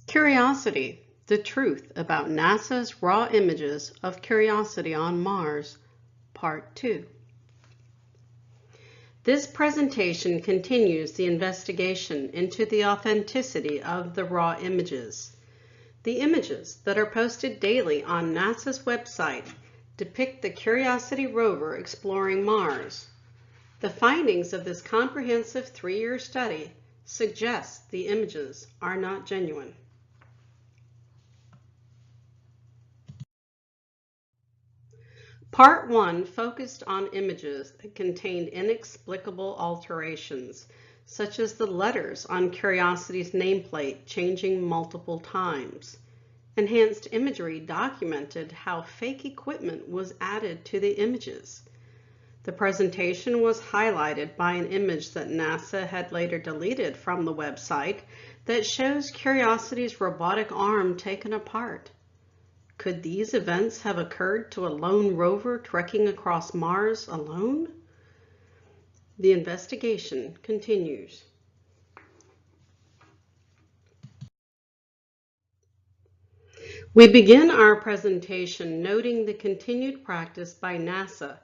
Curiosity, the truth about NASA's raw images of Curiosity on Mars, Part 2. This presentation continues the investigation into the authenticity of the raw images. The images that are posted daily on NASA's website depict the Curiosity rover exploring Mars. The findings of this comprehensive 3-year study suggest the images are not genuine. Part 1 focused on images that contained inexplicable alterations, such as the letters on Curiosity's nameplate changing multiple times. Enhanced imagery documented how fake equipment was added to the images. The presentation was highlighted by an image that NASA had later deleted from the website that shows Curiosity's robotic arm taken apart. Could these events have occurred to a lone rover trekking across Mars alone? The investigation continues. We begin our presentation noting the continued practice by NASA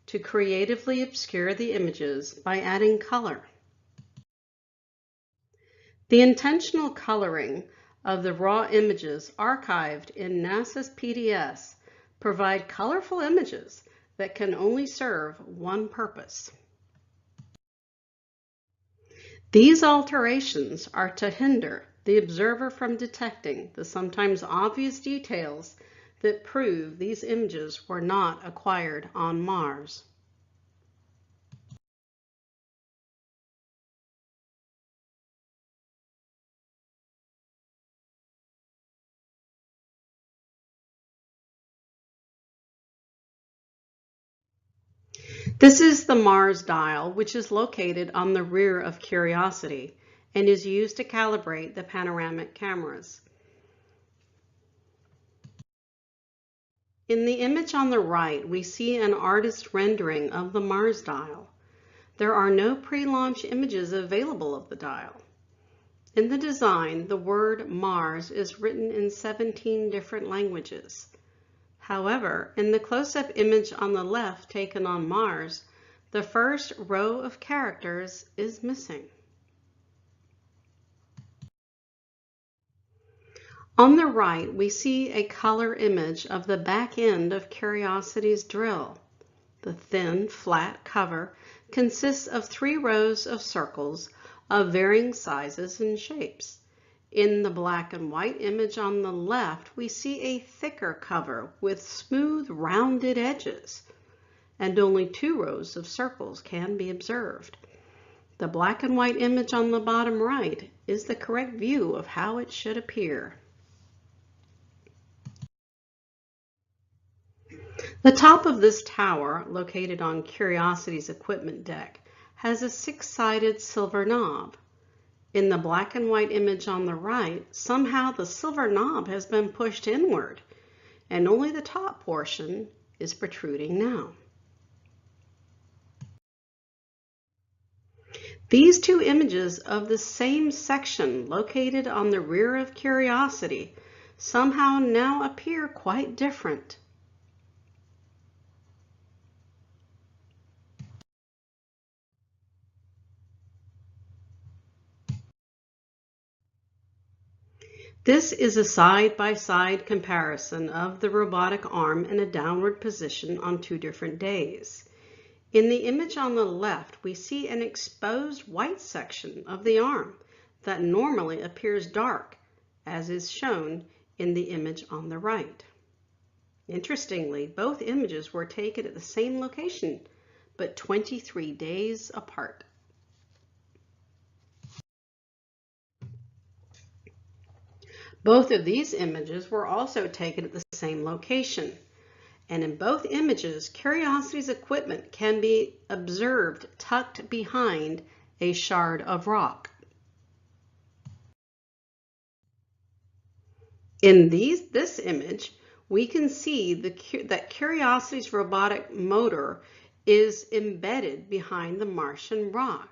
to creatively obscure the images by adding color. The intentional coloring of the raw images archived in NASA's PDS provide colorful images that can only serve one purpose. These alterations are to hinder the observer from detecting the sometimes obvious details that prove these images were not acquired on Mars. This is the Mars dial, which is located on the rear of Curiosity and is used to calibrate the panoramic cameras. In the image on the right, we see an artist's rendering of the Mars dial. There are no pre-launch images available of the dial. In the design, the word Mars is written in 17 different languages. However, in the close-up image on the left taken on Mars, the first row of characters is missing. On the right, we see a color image of the back end of Curiosity's drill. The thin, flat cover consists of 3 rows of circles of varying sizes and shapes. In the black and white image on the left, we see a thicker cover with smooth, rounded edges, and only 2 rows of circles can be observed. The black and white image on the bottom right is the correct view of how it should appear. The top of this tower, located on Curiosity's equipment deck, has a 6-sided silver knob. In the black and white image on the right, somehow the silver knob has been pushed inward, and only the top portion is protruding now. These 2 images of the same section located on the rear of Curiosity somehow now appear quite different. This is a side-by-side comparison of the robotic arm in a downward position on 2 different days. In the image on the left, we see an exposed white section of the arm that normally appears dark, as is shown in the image on the right. Interestingly, both images were taken at the same location, but 23 days apart. Both of these images were also taken at the same location, and in both images, Curiosity's equipment can be observed tucked behind a shard of rock. In this image, we can see that Curiosity's robotic motor is embedded behind the Martian rock.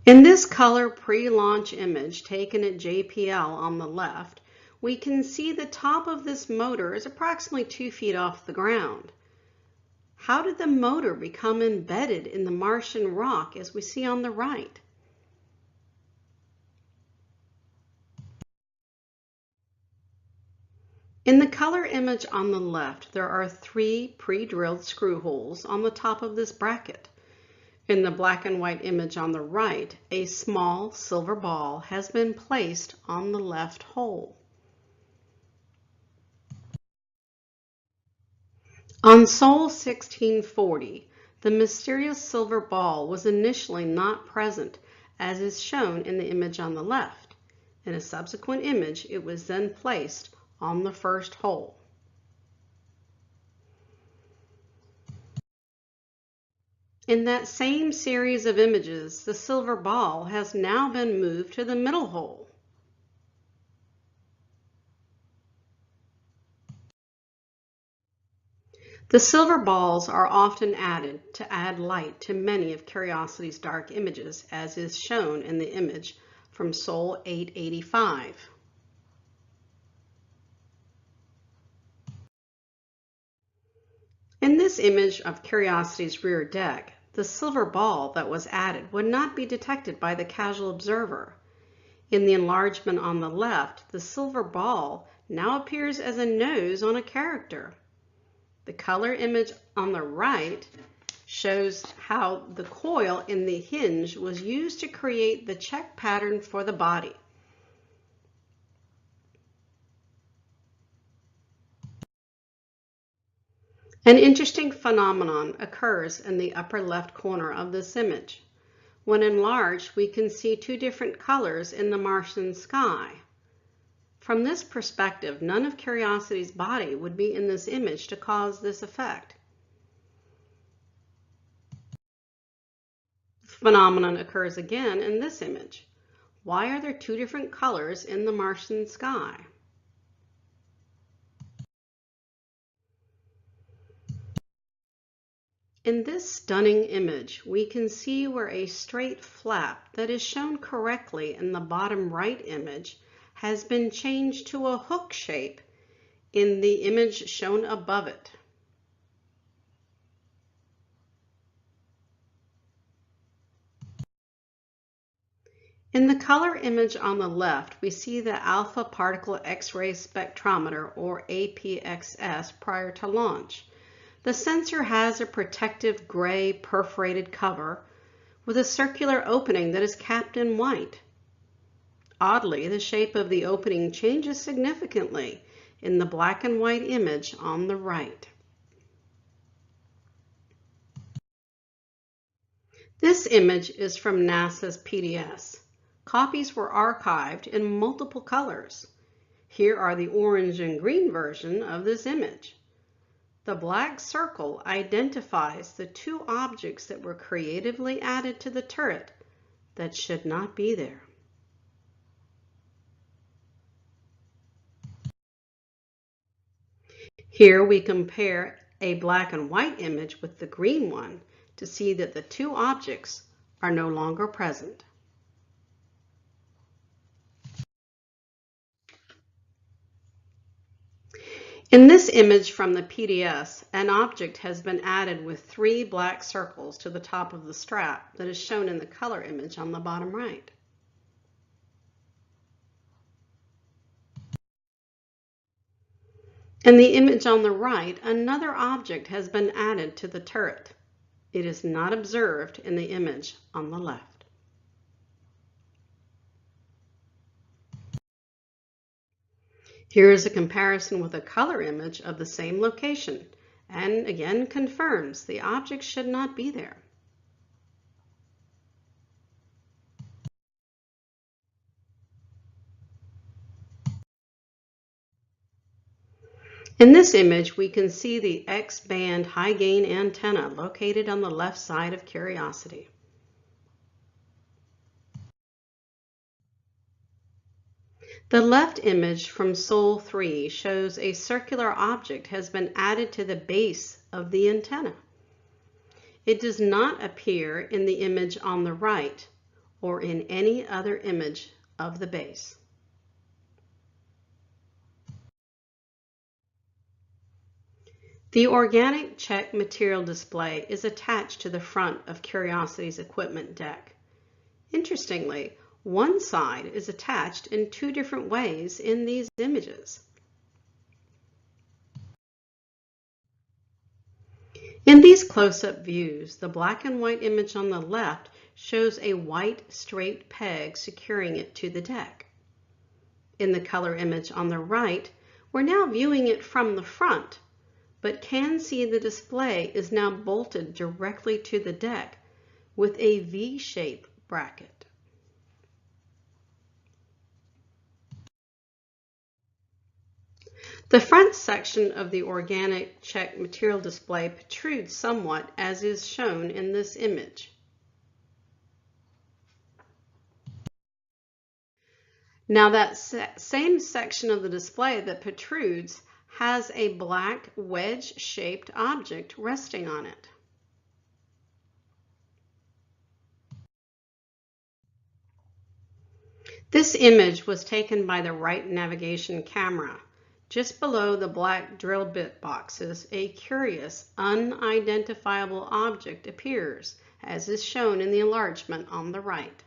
In this color pre-launch image taken at JPL on the left, we can see the top of this motor is approximately 2 feet off the ground. How did the motor become embedded in the Martian rock as we see on the right? In the color image on the left, there are 3 pre-drilled screw holes on the top of this bracket. In the black and white image on the right, a small silver ball has been placed on the left hole. On Sol 1640, the mysterious silver ball was initially not present, as is shown in the image on the left. In a subsequent image, it was then placed on the first hole. In that same series of images, the silver ball has now been moved to the middle hole. The silver balls are often added to add light to many of Curiosity's dark images, as is shown in the image from Sol 885. In this image of Curiosity's rear deck, the silver ball that was added would not be detected by the casual observer. In the enlargement on the left, the silver ball now appears as a nose on a character. The color image on the right shows how the coil in the hinge was used to create the check pattern for the body. An interesting phenomenon occurs in the upper left corner of this image. When enlarged, we can see 2 different colors in the Martian sky. From this perspective, none of Curiosity's body would be in this image to cause this effect. The phenomenon occurs again in this image. Why are there 2 different colors in the Martian sky? In this stunning image, we can see where a straight flap that is shown correctly in the bottom right image has been changed to a hook shape in the image shown above it. In the color image on the left, we see the alpha particle X-ray spectrometer, or APXS, prior to launch. The sensor has a protective gray perforated cover with a circular opening that is capped in white. Oddly, the shape of the opening changes significantly in the black and white image on the right. This image is from NASA's PDS. Copies were archived in multiple colors. Here are the orange and green version of this image. The black circle identifies the 2 objects that were creatively added to the turret that should not be there. Here we compare a black and white image with the green one to see that the 2 objects are no longer present. In this image from the PDS, an object has been added with 3 black circles to the top of the strap that is shown in the color image on the bottom right. In the image on the right, another object has been added to the turret. It is not observed in the image on the left. Here is a comparison with a color image of the same location, and again confirms the object should not be there. In this image, we can see the X-band high-gain antenna located on the left side of Curiosity. The left image from Sol 3 shows a circular object has been added to the base of the antenna. It does not appear in the image on the right or in any other image of the base. The organic check material display is attached to the front of Curiosity's equipment deck. Interestingly, one side is attached in two different ways in these images. In these close-up views, the black and white image on the left shows a white straight peg securing it to the deck. In the color image on the right, we're now viewing it from the front, but can see the display is now bolted directly to the deck with a V-shape bracket. The front section of the organic check material display protrudes somewhat, as is shown in this image. Now that same section of the display that protrudes has a black wedge-shaped object resting on it. This image was taken by the right navigation camera. Just below the black drill bit boxes, a curious, unidentifiable object appears, as is shown in the enlargement on the right.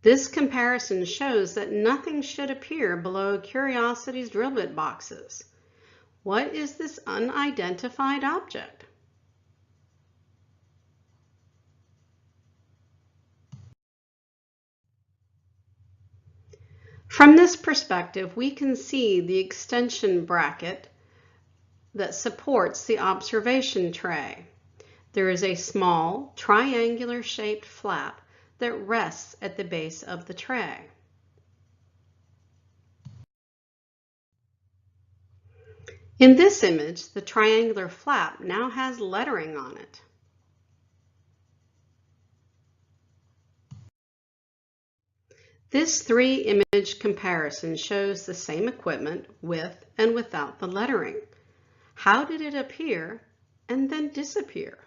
This comparison shows that nothing should appear below Curiosity's drill bit boxes. What is this unidentified object? From this perspective, we can see the extension bracket that supports the observation tray. There is a small triangular shaped flap that rests at the base of the tray. In this image, the triangular flap now has lettering on it. This three-image comparison shows the same equipment with and without the lettering. How did it appear and then disappear?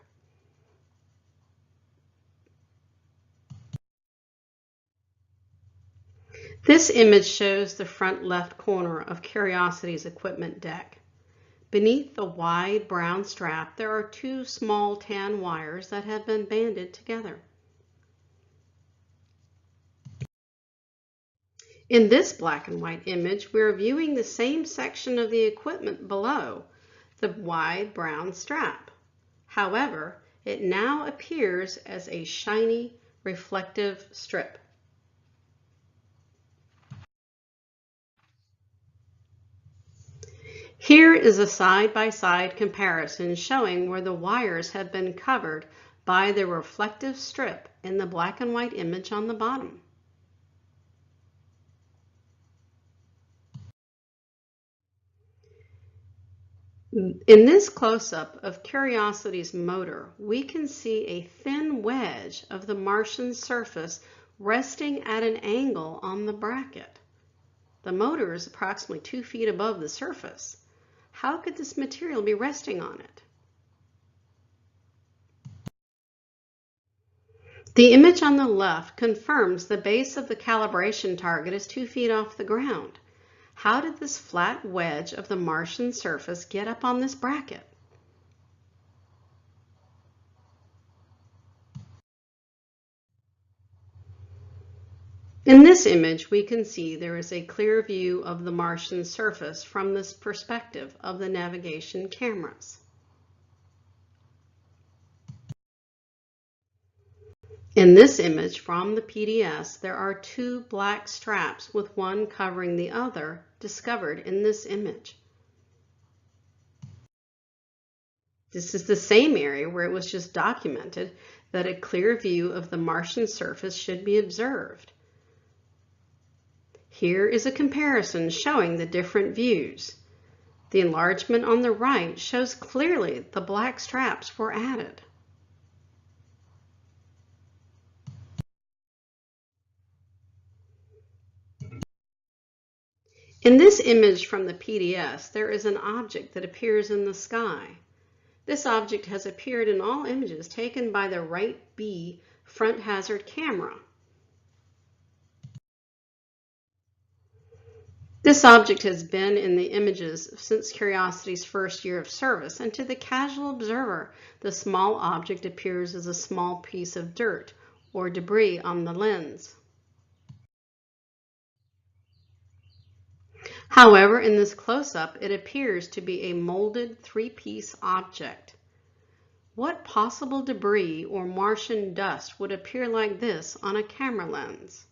This image shows the front left corner of Curiosity's equipment deck. Beneath the wide brown strap, there are two small tan wires that have been banded together. In this black and white image, we are viewing the same section of the equipment below, the wide brown strap. However, it now appears as a shiny, reflective strip. Here is a side-by-side comparison showing where the wires have been covered by the reflective strip in the black and white image on the bottom. In this close-up of Curiosity's motor, we can see a thin wedge of the Martian surface resting at an angle on the bracket. The motor is approximately 2 feet above the surface. How could this material be resting on it? The image on the left confirms the base of the calibration target is 2 feet off the ground. How did this flat wedge of the Martian surface get up on this bracket? In this image, we can see there is a clear view of the Martian surface from this perspective of the navigation cameras. In this image from the PDS, there are two black straps with one covering the other discovered in this image. This is the same area where it was just documented that a clear view of the Martian surface should be observed. Here is a comparison showing the different views. The enlargement on the right shows clearly the black straps were added. In this image from the PDS, there is an object that appears in the sky. This object has appeared in all images taken by the right B front hazard camera. This object has been in the images since Curiosity's first year of service, and to the casual observer, the small object appears as a small piece of dirt or debris on the lens. However, in this close-up, it appears to be a molded three-piece object. What possible debris or Martian dust would appear like this on a camera lens?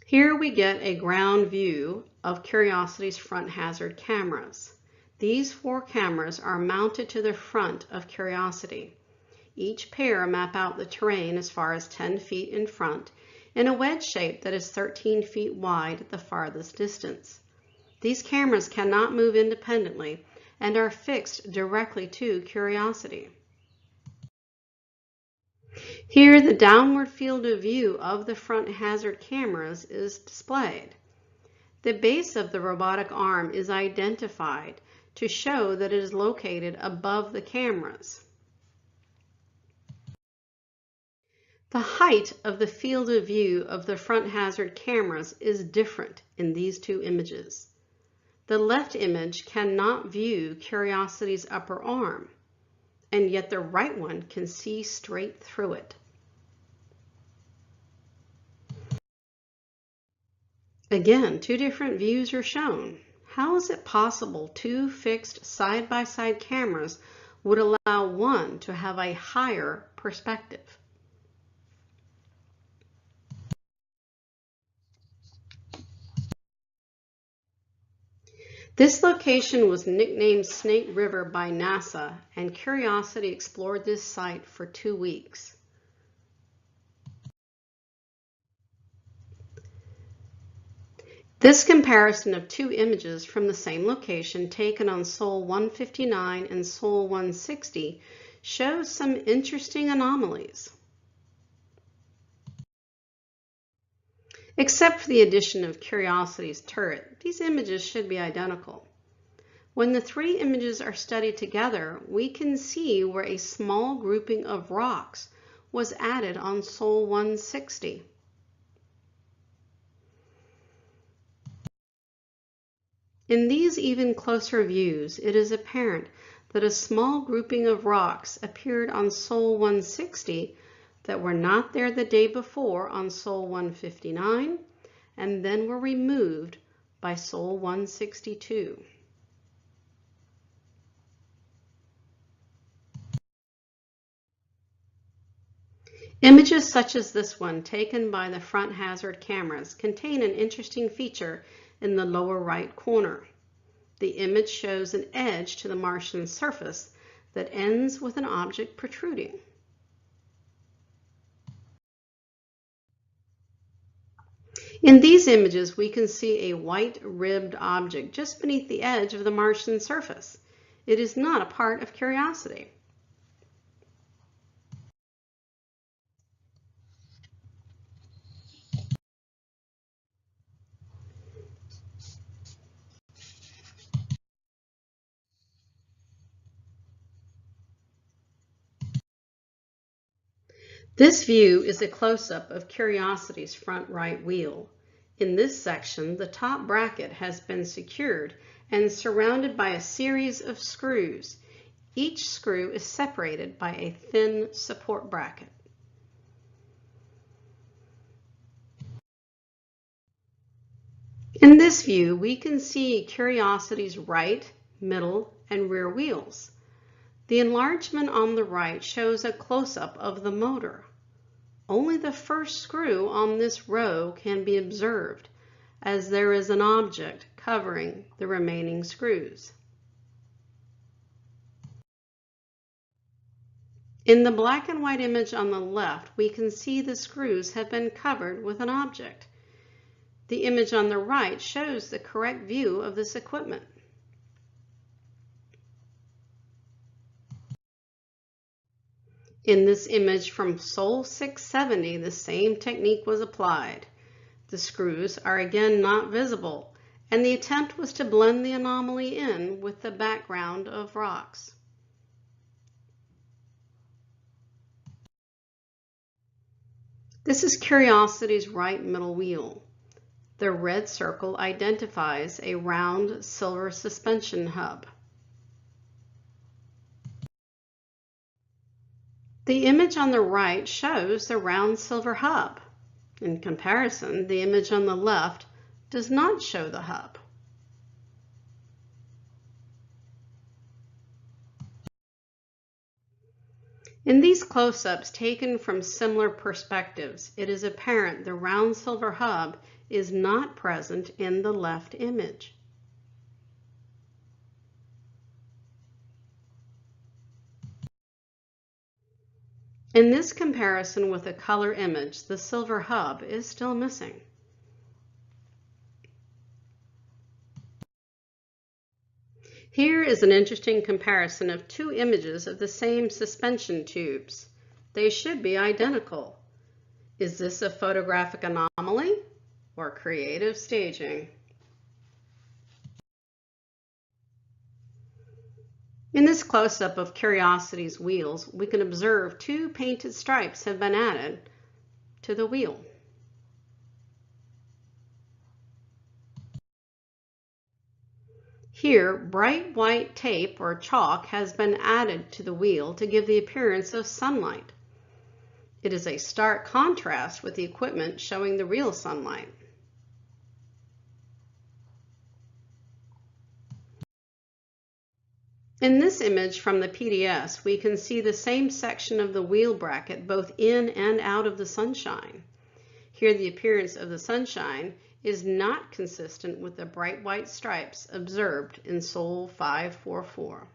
Here we get a ground view of Curiosity's front hazard cameras. These 4 cameras are mounted to the front of Curiosity. Each pair map out the terrain as far as 10 feet in front in a wedge shape that is 13 feet wide at the farthest distance. These cameras cannot move independently and are fixed directly to Curiosity. Here, the downward field of view of the front hazard cameras is displayed. The base of the robotic arm is identified to show that it is located above the cameras. The height of the field of view of the front hazard cameras is different in these 2 images. The left image cannot view Curiosity's upper arm, and yet the right one can see straight through it. Again, 2 different views are shown. How is it possible 2 fixed side-by-side cameras would allow one to have a higher perspective? This location was nicknamed Snake River by NASA, and Curiosity explored this site for 2 weeks. This comparison of 2 images from the same location taken on Sol 159 and Sol 160 shows some interesting anomalies. Except for the addition of Curiosity's turret, these images should be identical. When the 3 images are studied together, we can see where a small grouping of rocks was added on Sol 160. In these even closer views, it is apparent that a small grouping of rocks appeared on Sol 160 that were not there the day before on Sol 159, and then were removed by Sol 162. Images such as this one, taken by the front hazard cameras, contain an interesting feature in the lower right corner. The image shows an edge to the Martian surface that ends with an object protruding. In these images, we can see a white ribbed object just beneath the edge of the Martian surface. It is not a part of Curiosity. This view is a close-up of Curiosity's front right wheel. In this section, the top bracket has been secured and surrounded by a series of screws. Each screw is separated by a thin support bracket. In this view, we can see Curiosity's right, middle, and rear wheels. The enlargement on the right shows a close-up of the motor. Only the first screw on this row can be observed, as there is an object covering the remaining screws. In the black and white image on the left, we can see the screws have been covered with an object. The image on the right shows the correct view of this equipment. In this image from Sol 670, the same technique was applied. The screws are again not visible, and the attempt was to blend the anomaly in with the background of rocks. This is Curiosity's right middle wheel. The red circle identifies a round silver suspension hub. The image on the right shows the round silver hub. In comparison, the image on the left does not show the hub. In these close-ups taken from similar perspectives, it is apparent the round silver hub is not present in the left image. In this comparison with a color image, the silver hub is still missing. Here is an interesting comparison of two images of the same suspension tubes. They should be identical. Is this a photographic anomaly or creative staging? In this close-up of Curiosity's wheels, we can observe two painted stripes have been added to the wheel. Here, bright white tape or chalk has been added to the wheel to give the appearance of sunlight. It is a stark contrast with the equipment showing the real sunlight. In this image from the PDS, we can see the same section of the wheel bracket both in and out of the sunshine. Here the appearance of the sunshine is not consistent with the bright white stripes observed in Sol 544.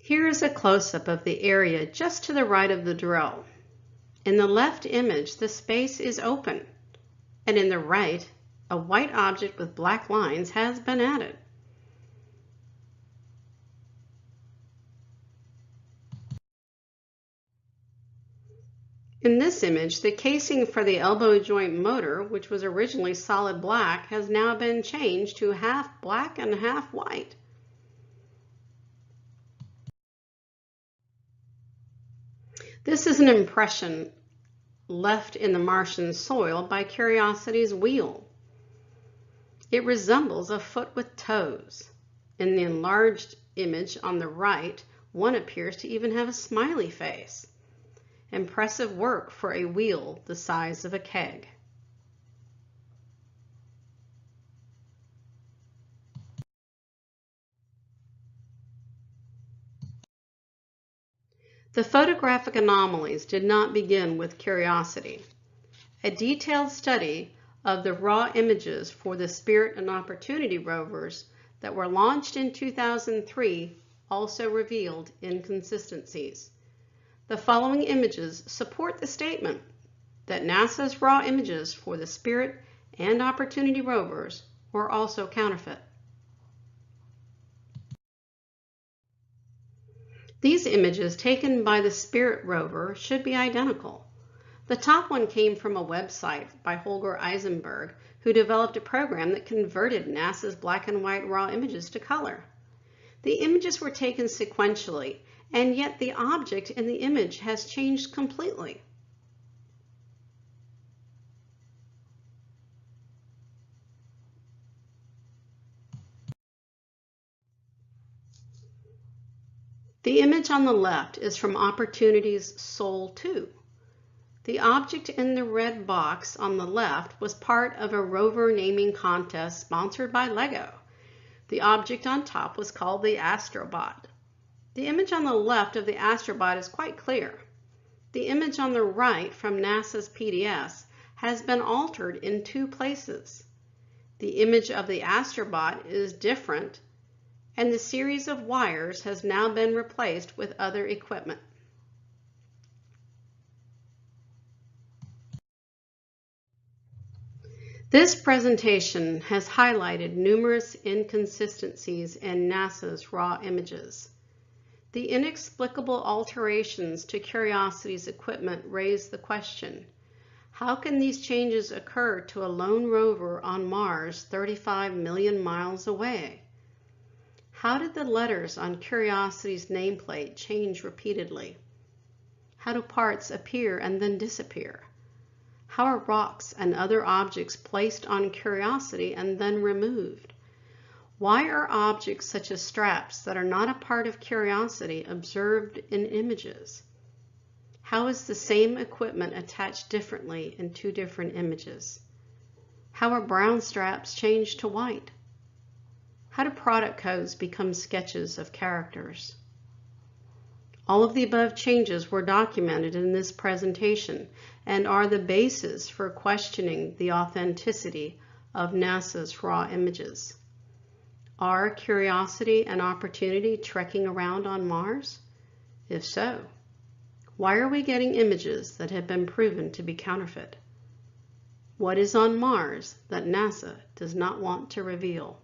Here is a close-up of the area just to the right of the drill. In the left image, the space is open, and in the right, a white object with black lines has been added. In this image, the casing for the elbow joint motor, which was originally solid black, has now been changed to half black and half white. This is an impression left in the Martian soil by Curiosity's wheel. It resembles a foot with toes. In the enlarged image on the right, one appears to even have a smiley face. Impressive work for a wheel the size of a keg. The photographic anomalies did not begin with Curiosity. A detailed study of the raw images for the Spirit and Opportunity rovers that were launched in 2003 also revealed inconsistencies. The following images support the statement that NASA's raw images for the Spirit and Opportunity rovers were also counterfeit. These images taken by the Spirit rover should be identical. The top one came from a website by Holger Eisenberg, who developed a program that converted NASA's black and white raw images to color. The images were taken sequentially, and yet the object in the image has changed completely. The image on the left is from Opportunity's Sol 2. The object in the red box on the left was part of a rover naming contest sponsored by LEGO. The object on top was called the Astrobot. The image on the left of the Astrobot is quite clear. The image on the right from NASA's PDS has been altered in two places. The image of the Astrobot is different, and the series of wires has now been replaced with other equipment. This presentation has highlighted numerous inconsistencies in NASA's raw images. The inexplicable alterations to Curiosity's equipment raise the question, how can these changes occur to a lone rover on Mars 35 million miles away? How did the letters on Curiosity's nameplate change repeatedly? How do parts appear and then disappear? How are rocks and other objects placed on Curiosity and then removed? Why are objects such as straps that are not a part of Curiosity observed in images? How is the same equipment attached differently in two different images? How are brown straps changed to white? How do product codes become sketches of characters? All of the above changes were documented in this presentation and are the basis for questioning the authenticity of NASA's raw images. Are Curiosity and Opportunity trekking around on Mars? If so, why are we getting images that have been proven to be counterfeit? What is on Mars that NASA does not want to reveal?